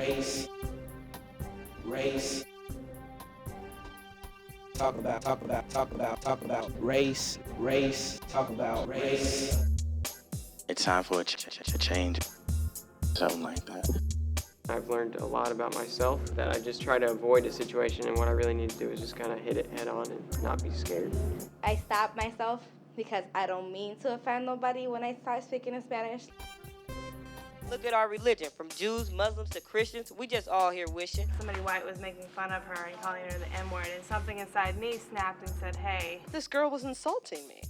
race, race. Talk about race, race. Talk about race. It's time for a change, something like that. I've learned a lot about myself that I just try to avoid a situation, and what I really need to do is just kind of hit it head on and not be scared. I stop myself because I don't mean to offend nobody when I start speaking in Spanish. Look at our religion, from Jews, Muslims to Christians. We just all here wishing. Somebody white was making fun of her and calling her the N-word, and something inside me snapped and said, hey. This girl was insulting me.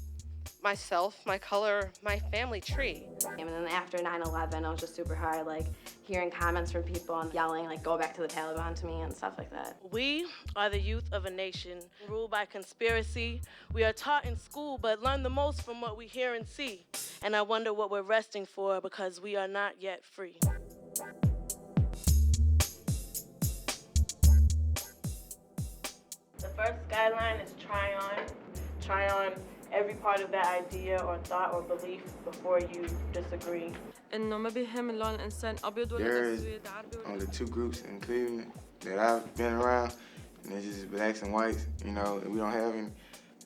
Myself, my color, my family tree. And then after 9/11, it was just super hard, like hearing comments from people and yelling, like, go back to the Taliban to me and stuff like that. We are the youth of a nation ruled by conspiracy. We are taught in school, but learn the most from what we hear and see. And I wonder what we're resting for because we are not yet free. The first guideline is try on every part of that idea or thought or belief before you disagree. إنه ما بيهم لون الإنسان أبيض ولا There's أسود عربي ولا only two groups in Cleveland that I've been around, and it's just blacks and whites. You know, we don't have any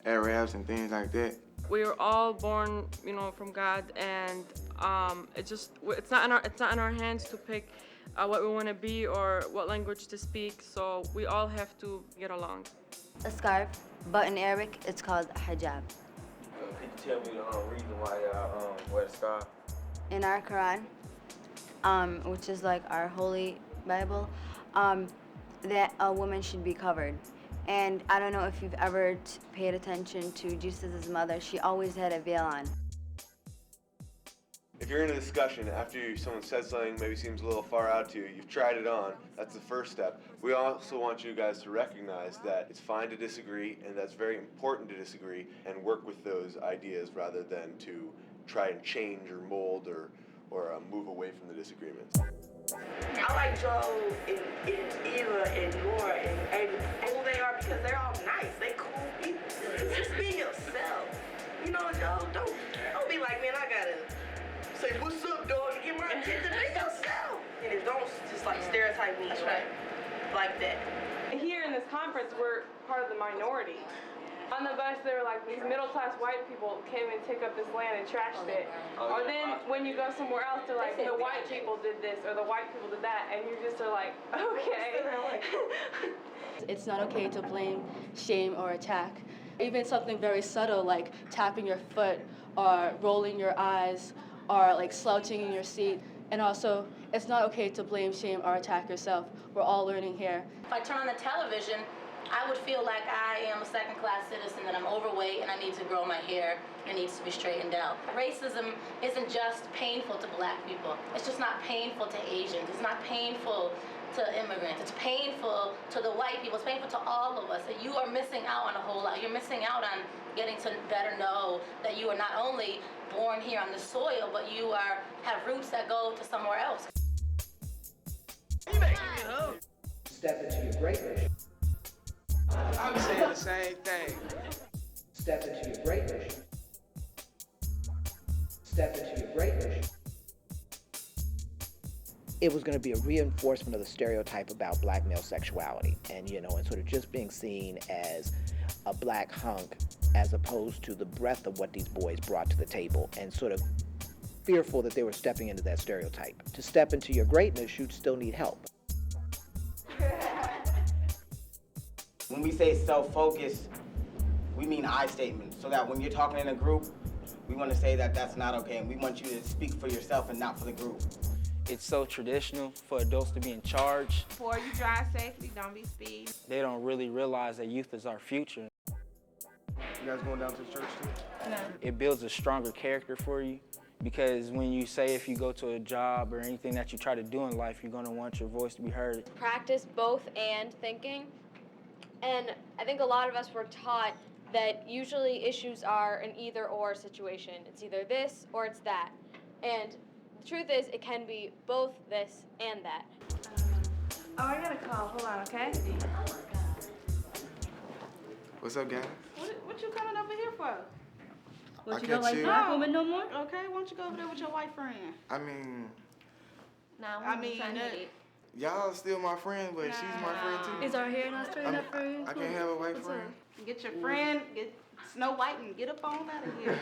Arabs and things like that. We were all born, from God, and it's not in our hands to pick what we want to be or what language to speak. So we all have to get along. A scarf, but in Arabic it's called hijab. Could you tell me the reason why y'all wear the scarf? In our Quran, which is like our holy Bible, that a woman should be covered. And I don't know if you've ever paid attention to Jesus' mother. She always had a veil on. If you're in a discussion after someone says something maybe seems a little far out to you, you've tried it on, that's the first step. We also want you guys to recognize that it's fine to disagree and that's very important to disagree and work with those ideas rather than to try and change or mold or move away from the disagreements. I like Joe and Eva and Nora and who they are because they're all nice. They cool people. Just be yourself. You know, don't be like, man, I gotta say, what's up, dog? You get my attention. Be yourself. And don't just like stereotype me like that. Here in this conference, we're part of the minority. On the bus, they were like, these middle-class white people came and took up this land and trashed it. Or then when you go somewhere else, they're like, the white people did this or the white people did that, and you just are like, okay. It's not okay to blame, shame, or attack. Even something very subtle like tapping your foot or rolling your eyes or like slouching in your seat. And also, it's not okay to blame, shame, or attack yourself. We're all learning here. If I turn on the television, I would feel like I am a second-class citizen, that I'm overweight and I need to grow my hair. It needs to be straightened out. Racism isn't just painful to black people. It's just not painful to Asians. It's not painful to immigrants. It's painful to the white people. It's painful to all of us. That you are missing out on a whole lot. You're missing out on getting to better know that you are not only born here on the soil, but you have roots that go to somewhere else. Step into your greatness. I'm saying the same thing. Step into your greatness. Step into your greatness. It was going to be a reinforcement of the stereotype about black male sexuality and sort of just being seen as a black hunk as opposed to the breadth of what these boys brought to the table and sort of fearful that they were stepping into that stereotype. To step into your greatness, you'd still need help. When we say self-focus, we mean I statements, so that when you're talking in a group, we want to say that that's not okay, and we want you to speak for yourself and not for the group. It's so traditional for adults to be in charge. Before you drive safely, don't be speed. They don't really realize that youth is our future. You guys going down to the church too? No. It builds a stronger character for you because when you say if you go to a job or anything that you try to do in life, you're going to want your voice to be heard. Practice both and thinking. And I think a lot of us were taught that usually issues are an either-or situation. It's either this or it's that. And the truth is, it can be both this and that. Oh, I got a call. Hold on, okay? What's up, gang? What you coming over here for? What, you don't like black women no more? Okay, why don't you go over there with your white friend? I mean, Nah, I mean, Y'all still my friend, but she's my friend too. Is our hair not straight enough for you? I can't have a white friend. Get your friend, get Snow White, and get up on out of here.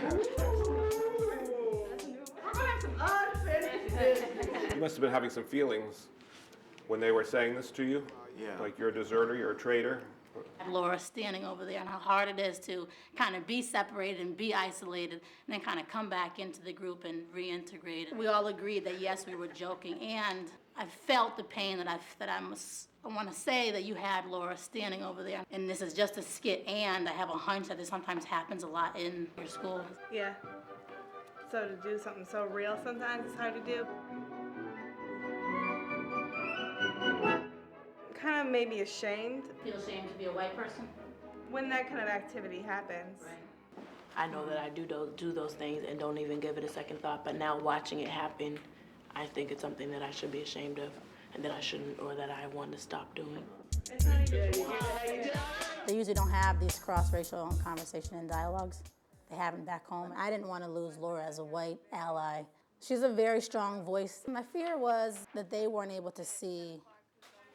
We're gonna have some unfinished. You must have been having some feelings when they were saying this to you. Yeah. Like you're a deserter, you're a traitor. Laura standing over there and how hard it is to kind of be separated and be isolated and then kind of come back into the group and reintegrate. We all agreed that yes, we were joking, and I felt the pain that I want to say that you had Laura standing over there, and this is just a skit, and I have a hunch that this sometimes happens a lot in your school. Yeah. So to do something so real sometimes it's hard to do. Kind of made me ashamed. Feel ashamed to be a white person? When that kind of activity happens. I know that I do those things and don't even give it a second thought, but now watching it happen, I think it's something that I should be ashamed of and that I shouldn't, or that I want to stop doing. They usually don't have these cross-racial conversation and dialogues. They have them back home. I didn't want to lose Laura as a white ally. She's a very strong voice. My fear was that they weren't able to see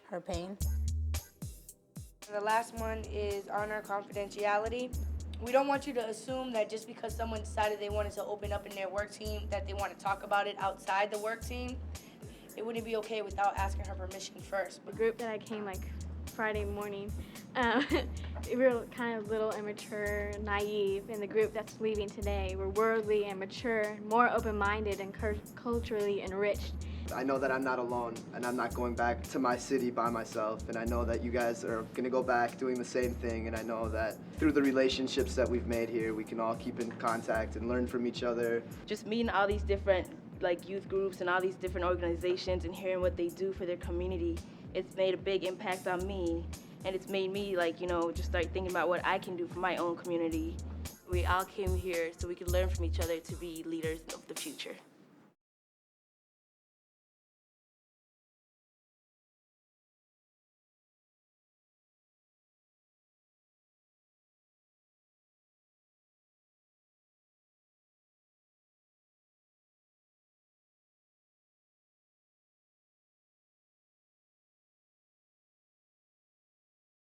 her pain. The last one is honor confidentiality. We don't want you to assume that just because someone decided they wanted to open up in their work team that they want to talk about it outside the work team. It wouldn't be okay without asking her permission first. The group that I came like Friday morning, we were kind of little immature, naive, and the group that's leaving today, we're worldly and mature, more open-minded and culturally enriched. I know that I'm not alone, and I'm not going back to my city by myself, and I know that you guys are gonna go back doing the same thing, and I know that through the relationships that we've made here, we can all keep in contact and learn from each other. Just meeting all these different youth groups and all these different organizations and hearing what they do for their community, it's made a big impact on me, and it's made me just start thinking about what I can do for my own community. We all came here so we could learn from each other to be leaders of the future.